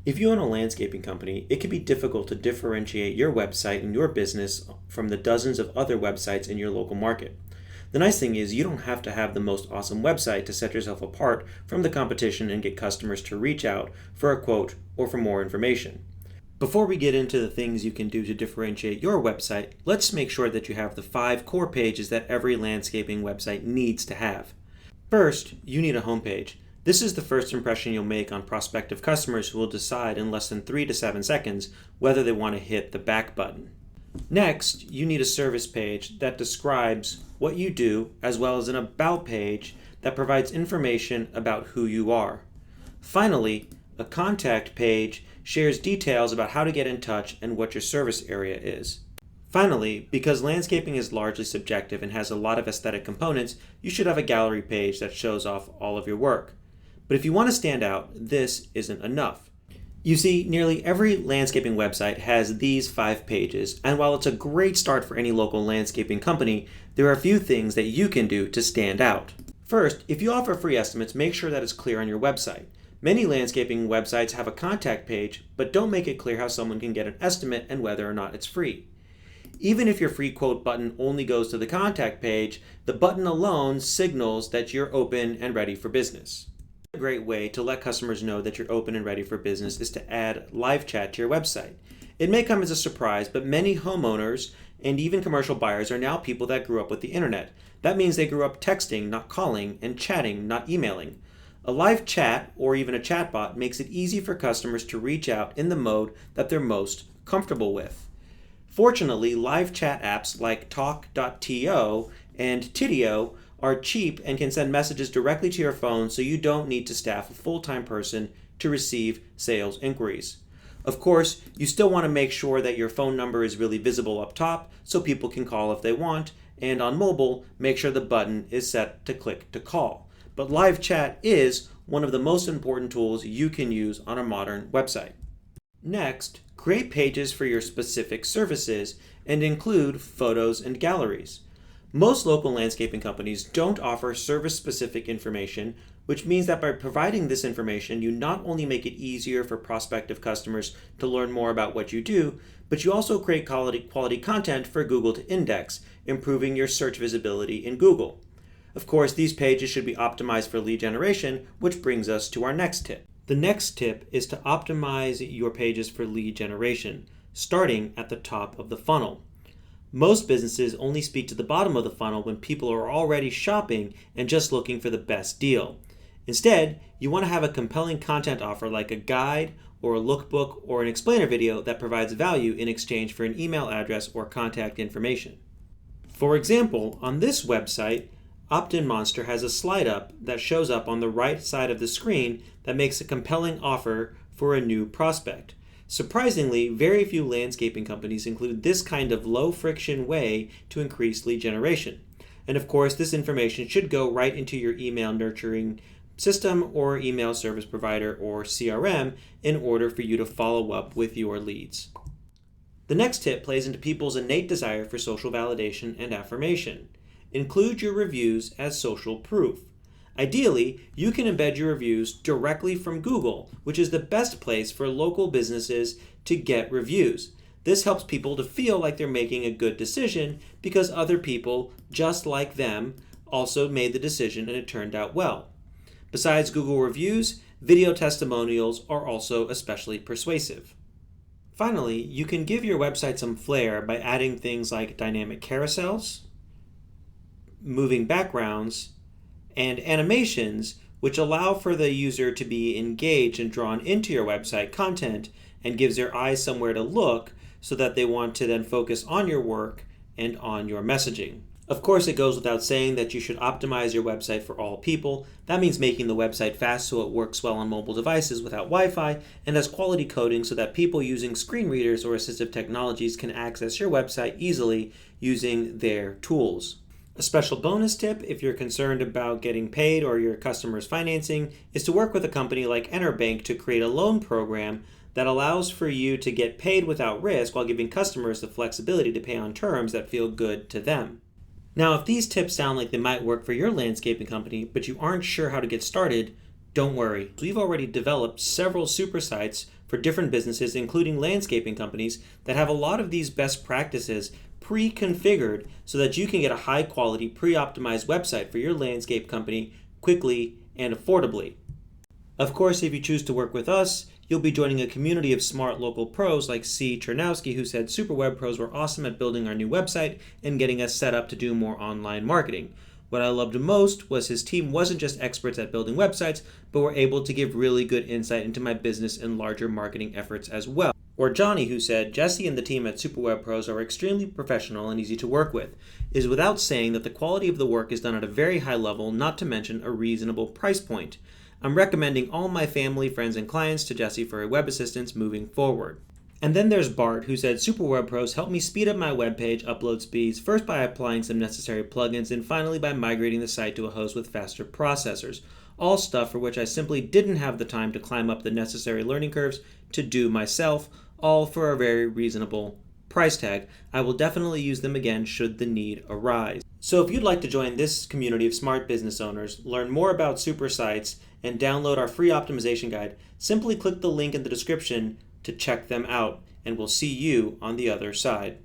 If you own a landscaping company, it can be difficult to differentiate your website and your business from the dozens of other websites in your local market. The nice thing is you don't have to have the most awesome website to set yourself apart from the competition and get customers to reach out for a quote or for more information. Before we get into the things you can do to differentiate your website, let's make sure that you have the 5 core pages that every landscaping website needs to have. First, you need a homepage. This is the first impression you'll make on prospective customers who will decide in less than 3 to 7 seconds whether they want to hit the back button. Next, you need a service page that describes what you do, as well as an about page that provides information about who you are. Finally, a contact page shares details about how to get in touch and what your service area is. Finally, because landscaping is largely subjective and has a lot of aesthetic components, you should have a gallery page that shows off all of your work. But if you want to stand out, this isn't enough. You see, nearly every landscaping website has these 5 pages, and while it's a great start for any local landscaping company, there are a few things that you can do to stand out. First, if you offer free estimates, make sure that it's clear on your website. Many landscaping websites have a contact page, but don't make it clear how someone can get an estimate and whether or not it's free. Even if your free quote button only goes to the contact page, the button alone signals that you're open and ready for business. A great way to let customers know that you're open and ready for business is to add live chat to your website. It may come as a surprise, but many homeowners and even commercial buyers are now people that grew up with the internet. That means they grew up texting, not calling, and chatting, not emailing. A live chat or even a chatbot makes it easy for customers to reach out in the mode that they're most comfortable with. Fortunately, live chat apps like Talk.to and Tidio are cheap and can send messages directly to your phone, so you don't need to staff a full-time person to receive sales inquiries. Of course, you still want to make sure that your phone number is really visible up top so people can call if they want, and on mobile, make sure the button is set to click to call. But live chat is one of the most important tools you can use on a modern website. Next, create pages for your specific services and include photos and galleries. Most local landscaping companies don't offer service-specific information, which means that by providing this information, you not only make it easier for prospective customers to learn more about what you do, but you also create quality content for Google to index, improving your search visibility in Google. Of course, these pages should be optimized for lead generation, which brings us to our next tip. The next tip is to optimize your pages for lead generation, starting at the top of the funnel. Most businesses only speak to the bottom of the funnel when people are already shopping and just looking for the best deal. Instead, you want to have a compelling content offer like a guide or a lookbook or an explainer video that provides value in exchange for an email address or contact information. For example, on this website, Opt-in Monster has a slide up that shows up on the right side of the screen that makes a compelling offer for a new prospect. Surprisingly, very few landscaping companies include this kind of low-friction way to increase lead generation. And of course, this information should go right into your email nurturing system or email service provider or CRM in order for you to follow up with your leads. The next tip plays into people's innate desire for social validation and affirmation. Include your reviews as social proof. Ideally, you can embed your reviews directly from Google, which is the best place for local businesses to get reviews. This helps people to feel like they're making a good decision because other people, just like them, also made the decision and it turned out well. Besides Google reviews, video testimonials are also especially persuasive. Finally, you can give your website some flair by adding things like dynamic carousels, moving backgrounds, and animations, which allow for the user to be engaged and drawn into your website content and gives their eyes somewhere to look so that they want to then focus on your work and on your messaging. Of course, it goes without saying that you should optimize your website for all people. That means making the website fast so it works well on mobile devices without Wi-Fi and has quality coding so that people using screen readers or assistive technologies can access your website easily using their tools. A special bonus tip, if you're concerned about getting paid or your customers' financing, is to work with a company like Enterbank to create a loan program that allows for you to get paid without risk while giving customers the flexibility to pay on terms that feel good to them. Now, if these tips sound like they might work for your landscaping company, but you aren't sure how to get started, Don't worry, we've already developed several super sites for different businesses, including landscaping companies, that have a lot of these best practices pre-configured so that you can get a high-quality, pre-optimized website for your landscape company quickly and affordably. Of course, if you choose to work with us, you'll be joining a community of smart local pros like C. Chernowski, who said Super Web Pros were awesome at building our new website and getting us set up to do more online marketing. What I loved most was his team wasn't just experts at building websites, but were able to give really good insight into my business and larger marketing efforts as well. Or Johnny, who said Jesse and the team at Super Web Pros are extremely professional and easy to work with. It is without saying that the quality of the work is done at a very high level, not to mention a reasonable price point. I'm recommending all my family, friends, and clients to Jesse for a web assistance moving forward. And then there's Bart, who said Super Web Pros helped me speed up my web page upload speeds, first by applying some necessary plugins, and finally by migrating the site to a host with faster processors. All stuff for which I simply didn't have the time to climb up the necessary learning curves to do myself, all for a very reasonable price tag. I will definitely use them again should the need arise. So if you'd like to join this community of smart business owners, learn more about super sites, and download our free optimization guide, simply click the link in the description to check them out, and we'll see you on the other side.